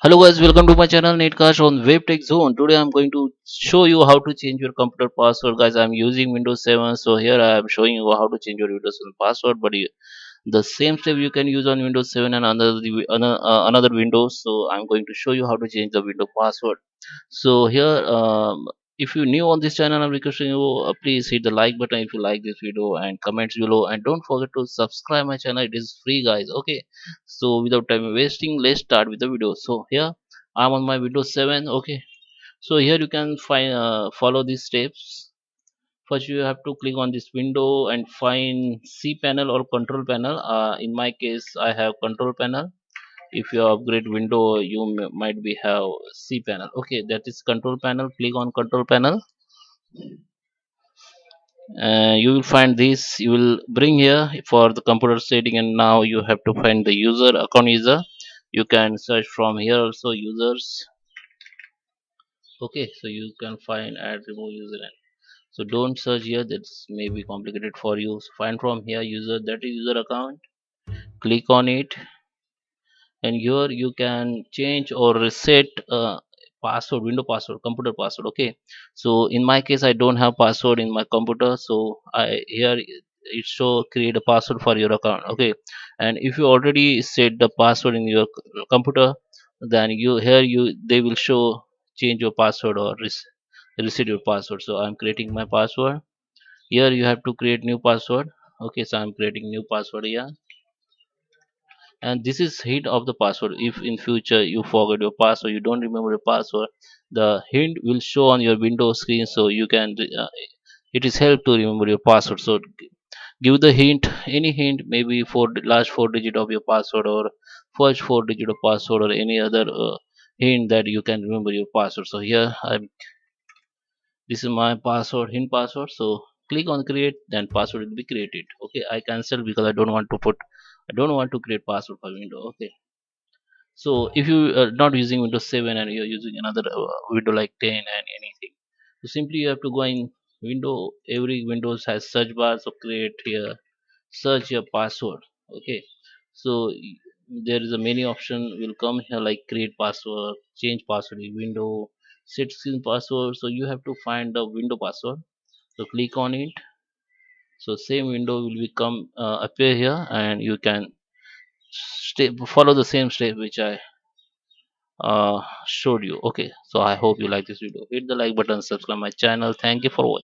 Hello guys, welcome to my channel NetCast on WebTech Zone. Today I'm going to show you how to change your computer password. Guys, I'm using Windows 7, so here I am showing you how to change your Windows 7 password. But the same step you can use on Windows 7 and another Windows. So I'm going to show you how to change the Windows password. So here, if you're new on this channel, I'm requesting you please hit the like button if you like this video and comments below, and don't forget to subscribe my channel. It is free, guys. Okay, so without time wasting, let's start with the video. So here I'm on my Windows 7. Okay, so here you can find follow these steps. First you have to click on this window and find C panel or control panel. In my case I have control panel. If you upgrade window you might be have C panel. Okay, that is control panel. Click on control panel. You will find this. You will bring here for the computer setting, and now you have to find the user account user. You can search from here also users. Okay, so you can find add remove user. So don't search here, that's maybe complicated for you. So find from here user, that is user account. Click on it, and here you can change or reset password, window password, computer password. Okay, so in my case I don't have password in my computer, so I here it show create a password for your account. Okay, and if you already set the password in your computer, then you here you they will show change your password or reset your password. So I'm creating my password. Here you have to create new password. Okay, so I'm creating new password here, and this is hint of the password. If in future you forget your password, you don't remember your password, the hint will show on your windows screen, so you can it is help to remember your password. So give the hint, any hint, maybe for the last four digit of your password, or first four digit of password, or any other hint that you can remember your password. So here I'm, this is my password, hint password. So click on create, then password will be created. Okay, I cancel because I don't want to create password for window. Okay, so if you are not using Windows 7 and you're using another window like 10 and anything, so simply you have to go in window. Every Windows has search bar, so create here, search your password. Okay, so there is a many option will come here like create password, change password in window, set screen password. So you have to find the window password. So click on it. So same window will become appear here, and you can follow the same step which I showed you. Okay, so I hope you like this video. Hit the like button, subscribe my channel. Thank you for watching.